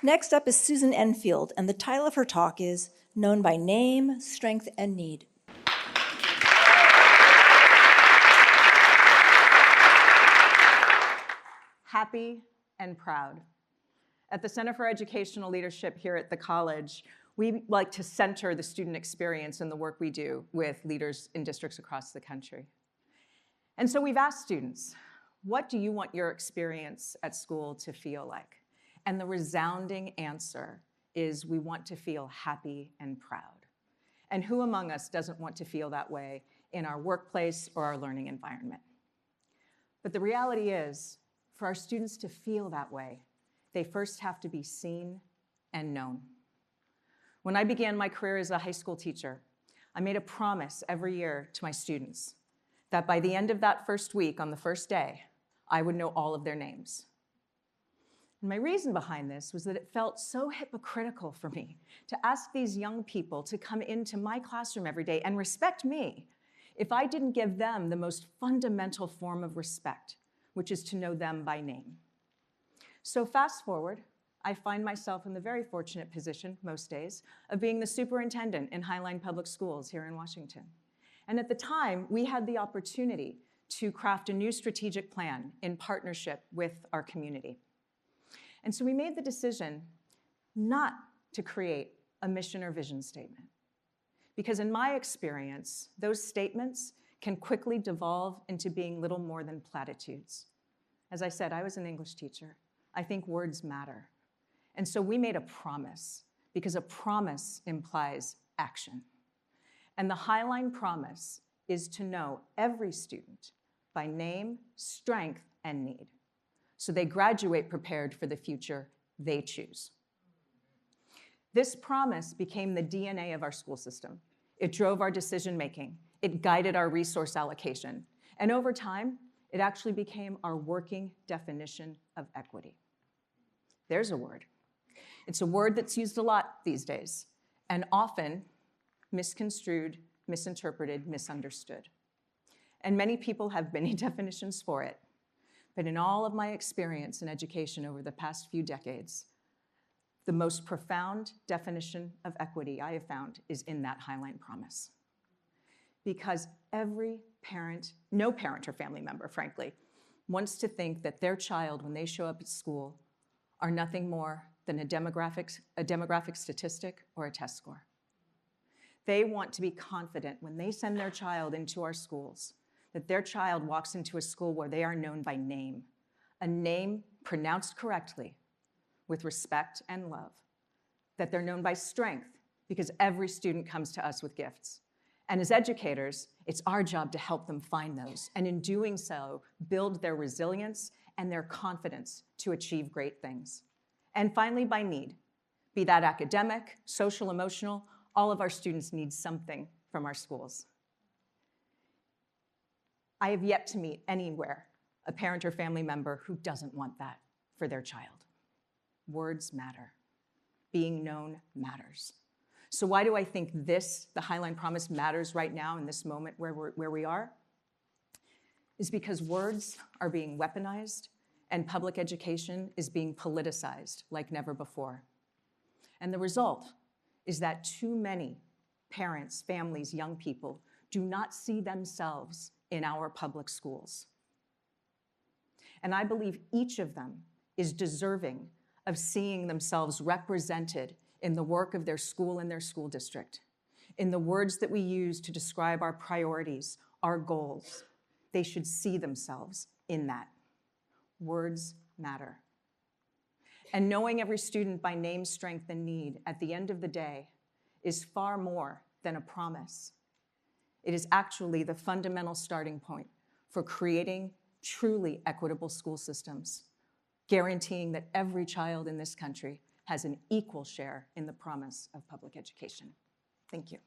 Next up is Susan Enfield, and the title of her talk is Known by Name, Strength, and Need. Happy and proud. At the Center for Educational Leadership here at the college, we like to center the student experience in the work we do with leaders in districts across the country. And so we've asked students, what do you want your experience at school to feel like? And the resounding answer is we want to feel happy and proud. And who among us doesn't want to feel that way in our workplace or our learning environment? But the reality is, for our students to feel that way, they first have to be seen and known. When I began my career as a high school teacher, I made a promise every year to my students that by the end of that first week, on the first day, I would know all of their names. And my reason behind this was that it felt so hypocritical for me to ask these young people to come into my classroom every day and respect me if I didn't give them the most fundamental form of respect, which is to know them by name. So fast forward, I find myself in the very fortunate position, most days, of being the superintendent in Highline Public Schools here in Washington. And at the time, we had the opportunity to craft a new strategic plan in partnership with our community. And so we made the decision not to create a mission or vision statement. Because in my experience, those statements can quickly devolve into being little more than platitudes. As I said, I was an English teacher. I think words matter. And so we made a promise, because a promise implies action. And the Highline promise is to know every student by name, strength, and need, so they graduate prepared for the future they choose. This promise became the DNA of our school system. It drove our decision-making. It guided our resource allocation. And over time, it actually became our working definition of equity. There's a word. It's a word that's used a lot these days, and often misconstrued, misinterpreted, misunderstood. And many people have many definitions for it. But in all of my experience in education over the past few decades, the most profound definition of equity I have found is in that Highline promise. Because every parent, no parent or family member, frankly, wants to think that their child, when they show up at school, are nothing more than a demographic statistic or a test score. They want to be confident when they send their child into our schools that their child walks into a school where they are known by name, a name pronounced correctly with respect and love, that they're known by strength because every student comes to us with gifts. And as educators, it's our job to help them find those, and in doing so, build their resilience and their confidence to achieve great things. And finally, by need, be that academic, social, emotional, all of our students need something from our schools. I have yet to meet anywhere a parent or family member who doesn't want that for their child. Words matter. Being known matters. So why do I think this, the Highline promise, matters right now in this moment where we are? Is because words are being weaponized and public education is being politicized like never before. And the result is that too many parents, families, young people do not see themselves in our public schools. And I believe each of them is deserving of seeing themselves represented in the work of their school and their school district, in the words that we use to describe our priorities, our goals. They should see themselves in that. Words matter. And knowing every student by name, strength, and need at the end of the day is far more than a promise. It is actually the fundamental starting point for creating truly equitable school systems, guaranteeing that every child in this country has an equal share in the promise of public education. Thank you.